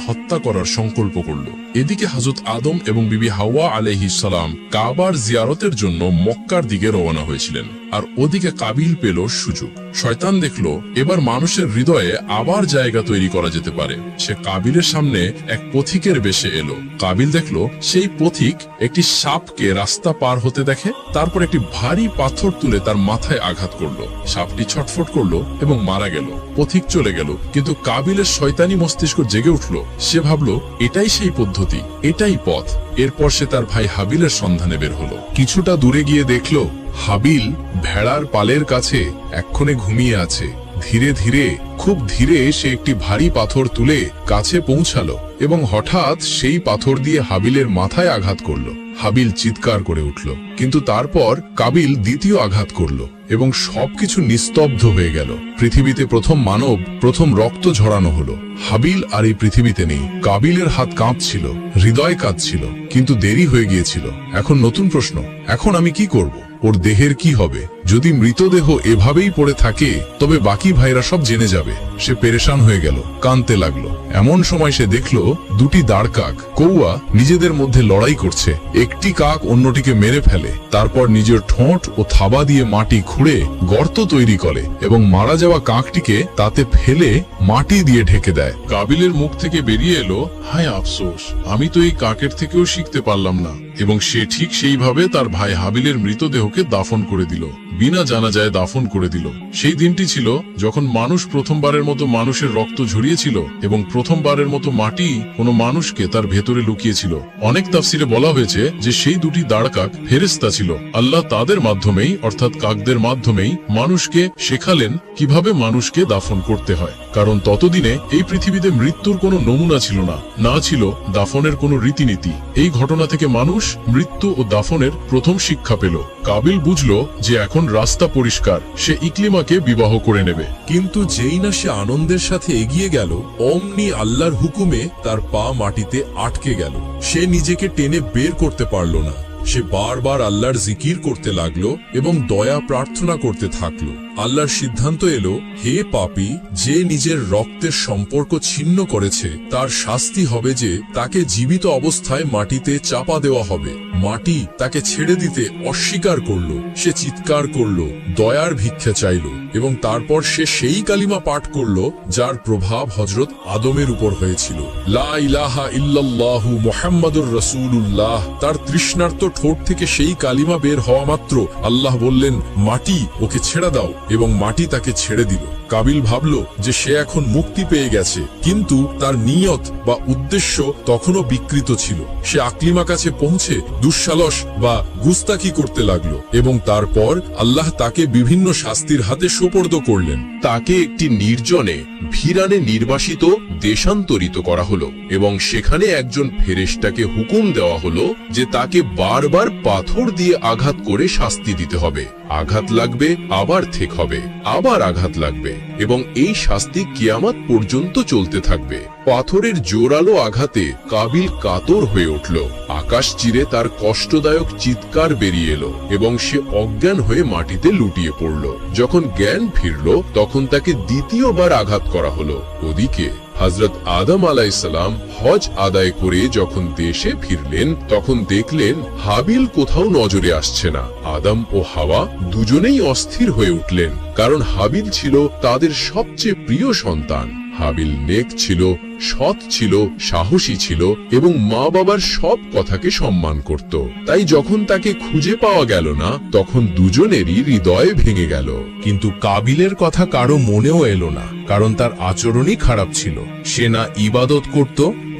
হত্যা করার সংকল্প করল। এদিকে হযরত আদম এবং বিবি হাওয়া আলাইহিস সালাম কাবার জিয়ারতের জন্য মক্কার দিকে রওনা হয়েছিলেন, আর ওদিকে কাবিল পেল সুযোগ। শয়তান দেখলো এবার মানুষের হৃদয়ে আবার জায়গা তৈরি করা যেতে পারে। সে কাবিলের সামনে এক পথিকের বেশে এলো। কাবিল দেখলো সেই পথিক একটি সাপকে রাস্তা পার হতে দেখে, তারপর একটি ভারী পাথর তুলে তার মাথায় আঘাত করলো। সাপটি ছটফট করলো এবং মারা গেল। পথিক চলে গেল, কিন্তু কাবিলের শয়তানি মস্তিষ্ক জেগে উঠলো। সে ভাবলো এটাই সেই পদ্ধতি, এটাই পথ। এরপর সে তার ভাই হাবিলের সন্ধানে বের হলো। কিছুটা দূরে গিয়ে দেখলো হাবিল ভেড়ার পালের কাছে এক্ষণে ঘুমিয়ে আছে। ধীরে ধীরে, খুব ধীরে সে একটি ভারী পাথর তুলে কাছে পৌঁছালো এবং হঠাৎ সেই পাথর দিয়ে হাবিলের মাথায় আঘাত করলো। হাবিল চিৎকার করে উঠল, কিন্তু তারপর কাবিল দ্বিতীয় আঘাত করলো এবং সবকিছু নিস্তব্ধ হয়ে গেল। পৃথিবীতে প্রথম মানব, প্রথম রক্ত ঝরানো হলো। হাবিল আর এই পৃথিবীতে নেই। কাবিলের হাত কাঁপছিল, হৃদয় কাঁদছিল, কিন্তু দেরি হয়ে গিয়েছিল। এখন নতুন প্রশ্ন, এখন আমি কি করব? ওর দেহের কি হবে? যদি মৃতদেহ এভাবেই পড়ে থাকে তবে বাকি ভাইরা সব জেনে যাবে। সে পেরেশান হয়ে গেল, কাঁদতে লাগলো। এমন সময় সে দেখলো দুটি দাঁড় কাক, কৌয়া, নিজেদের মধ্যে লড়াই করছে। একটি কাক অন্যটিকে মেরে ফেলে, তারপর নিজের ঠোঁট ও থাবা দিয়ে মাটি খুঁড়ে গর্ত তৈরি করে এবং মারা যাওয়া কাকটিকে তাতে ফেলে মাটি দিয়ে ঢেকে দেয়। কাবিলের মুখ থেকে বেরিয়ে এলো, হায় আফসোস, আমি তো এই কাকের থেকেও শিখতে পারলাম না। এবং সে ঠিক সেইভাবে তার ভাই হাবিলের মৃতদেহকে দাফন করে দিল, বিনা জানাজায় দাফন করে দিল। সেই দিনটি ছিল যখন মানুষ প্রথমবারের মতো মানুষের রক্ত ঝরিয়েছিল এবং প্রথমবারের মতো মাটি কোনো মানুষকে তার ভেতরে লুকিয়েছিল। অনেক তাফসিরে বলা হয়েছে যে সেই দুটি দাঁড় কাক ফেরেশতা ছিল। আল্লাহ তাদের মাধ্যমেই, অর্থাৎ কাকদের মাধ্যমেই মানুষকে শেখালেন কিভাবে মানুষকে দাফন করতে হয়। কারণ ততদিনে এই পৃথিবীতে মৃত্যুর কোনো নমুনা ছিল না, না ছিল দাফনের কোনো রীতিনীতি। এই ঘটনা থেকে মানুষ মৃত্যু ও দাফনের প্রথম শিক্ষা পেল। কাবিল বুঝলো যে এখন রাস্তা পরিষ্কার, সে ইকলিমাকে বিবাহ করে নেবে। কিন্তু যেই না সে আনন্দের সাথে এগিয়ে গেল, অমনি আল্লাহর হুকুমে তার পা মাটিতে আটকে গেল। সে নিজেকে টেনে বের করতে পারল না। সে বারবার আল্লাহর জিকির করতে লাগলো এবং দয়া প্রার্থনা করতে থাকলো। আল্লাহর সিদ্ধান্ত এলো, হে পাপী, যে নিজের রক্তের সম্পর্ক ছিন্ন করেছে তার শাস্তি হবে যে তাকে জীবিত অবস্থায় মাটিতে চাপা দেওয়া হবে। মাটি তাকে ছেড়ে দিতে অস্বীকার করলো। সে চিৎকার করলো, দয়ার ভিক্ষা চাইল এবং তারপর সে সেই কালিমা পাঠ করলো যার প্রভাব হযরত আদমের উপর হয়েছিল। লা ইলাহা ইল্লাল্লাহু মুহাম্মাদুর রাসূলুল্লাহ। তার তৃষ্ণার্ত ঠোঁট থেকে সেই কালিমা বের হওয়া মাত্র আল্লাহ বললেন, মাটি, ওকে ছেড়ে দাও, এবং মাটি তাকে ছেড়ে দিল। কাবিল ভাবলো যে সে এখন মুক্তি পেয়ে গেছে, কিন্তু তার নিয়ত বা উদ্দেশ্য তখনও বিকৃত ছিল। সে আকলিমা কাছে পৌঁছে দুঃসালস বা গুস্তাখি করতে লাগলো এবং তারপর আল্লাহ তাকে বিভিন্ন শাস্তির হাতে সোপর্দ করলেন। তাকে একটি নির্জনে ভিরানে নির্বাসিত দেশান্তরিত করা হলো এবং সেখানে একজন ফেরেশতাকে হুকুম দেওয়া হলো যে তাকে বারবার পাথর দিয়ে আঘাত করে শাস্তি দিতে হবে। আঘাত লাগবে, আবার ঠিক হবে, আবার আঘাত লাগবে এবং এই শাস্তি কিয়ামত পর্যন্ত চলতে থাকবে। পাথরের জোরালো আঘাতে কাবিল কাতর হয়ে উঠল। আকাশ চিরে তার কষ্টদায়ক চিৎকার বেরিয়ে এলো এবং সে অজ্ঞান হয়ে মাটিতে লুটিয়ে পড়ল। যখন জ্ঞান ফিরল তখন তাকে দ্বিতীয়বার আঘাত করা হলো। ওদিকে হযরত আদম আলাইহিস সালাম হজ আদায় করে যখন দেশে ফিরলেন তখন দেখলেন হাবিল কোথাও নজরে আসছে না। আদম ও হাওয়া দুজনেই অস্থির হয়ে উঠলেন, কারণ হাবিল ছিল তাদের সবচেয়ে প্রিয় সন্তান। হাবিল নেক ছিল, সৎ ছিল, সাহসী ছিল এবং মা বাবার সব কথাকে সম্মান করত। তাই যখন তাকে খুঁজে পাওয়া গেল না তখন দুজনেরই হৃদয় ভেঙে গেল। কিন্তু কাবিলের কথা কারো মনেও এলো না, কারণ তার আচরণই খারাপ ছিল। সে না ইবাদত করত,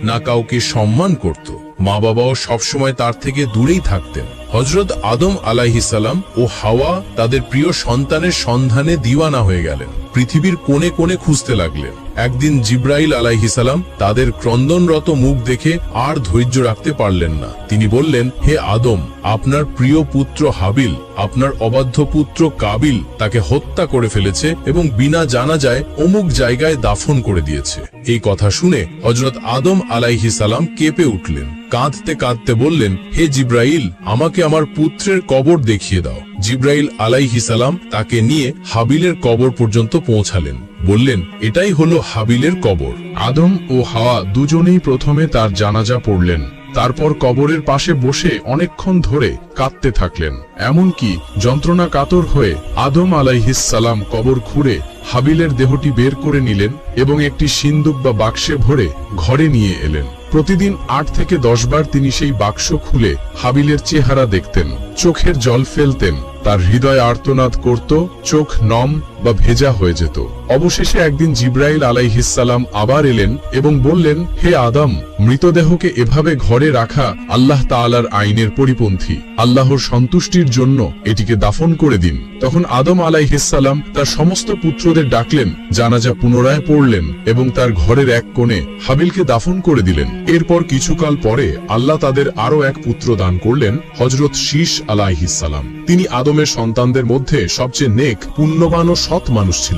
না কাউকে সম্মান করত। মা বাবাও সবসময় তার থেকে দূরেই থাকতেন। হযরত আদম আলাইহিস সালাম ও হাওয়া তাদের প্রিয় সন্তানের সন্ধানে দিওয়ানা হয়ে গেলেন। পৃথিবীর কোণে কোণে খুঁজতে লাগলেন। একদিন জিব্রাইল আলাইহিস সালাম তাদের ক্রন্দনরত মুখ দেখে আর ধৈর্য রাখতে পারলেন না। তিনি বললেন, হে আদম, আপনার প্রিয় পুত্র হাবিল আপনার অবাধ্য পুত্র কাবিল তাকে হত্যা করে ফেলেছে এবং বিনা জানাজায় অমুক জায়গায় দাফন করে দিয়েছে। এই কথা শুনে হযরত আদম আলাইহিস সালাম কেঁপে উঠলেন। কাঁদতে কাঁদতে বললেন, হে জিব্রাইল, আমাকে আমার পুত্রের কবর দেখিয়ে দাও। জিব্রাইল আলাইহিসালাম তাকে নিয়ে হাবিলের কবর পর্যন্ত পৌঁছালেন। বললেন, এটাই হলো হাবিলের কবর। আদম ও হাওয়া দুজনেই প্রথমে তার জানাজা পড়লেন। তারপর কবরের পাশে বসে অনেকক্ষণ ধরে কাঁদতে থাকলেন। এমনকি যন্ত্রণা কাতর হয়ে আদম আলাইহিসসালাম কবর খুঁড়ে হাবিলের দেহটি বের করে নিলেন এবং একটি সিন্দুক বা বাক্সে ভরে ঘরে নিয়ে এলেন। প্রতিদিন 8 থেকে 10 বার তিনি সেই বাক্স খুলে হাবিলের চেহারা দেখতেন, চোখের জল ফেলতেন, তার হৃদয় আর্তনাদ করত, চোখ নম বা ভেজা হয়ে যেত। অবশেষে একদিন জিব্রাইল আলাইহিসসালাম আবার এলেন এবং বললেন, হে আদম, মৃতদেহকে এভাবে ঘরে রাখা আল্লাহ তাআলার আইনের পরিপন্থী। আল্লাহর সন্তুষ্টির জন্য এটিকে দাফন করে দিন। তখন আদম আলাইহিসসালাম তার সমস্ত পুত্রদের ডাকলেন, জানাজা পুনরায় পড়লেন এবং তার ঘরের এক কোণে হাবিলকে দাফন করে দিলেন। এরপর কিছুকাল পরে আল্লাহ তাদের আরো এক পুত্র দান করলেন, হযরত শীশ আলাইহিসসালাম। তিনি আদমের সন্তানদের মধ্যে সবচেয়ে নেক, পুণ্যবান ও সৎ মানুষ ছিলেন।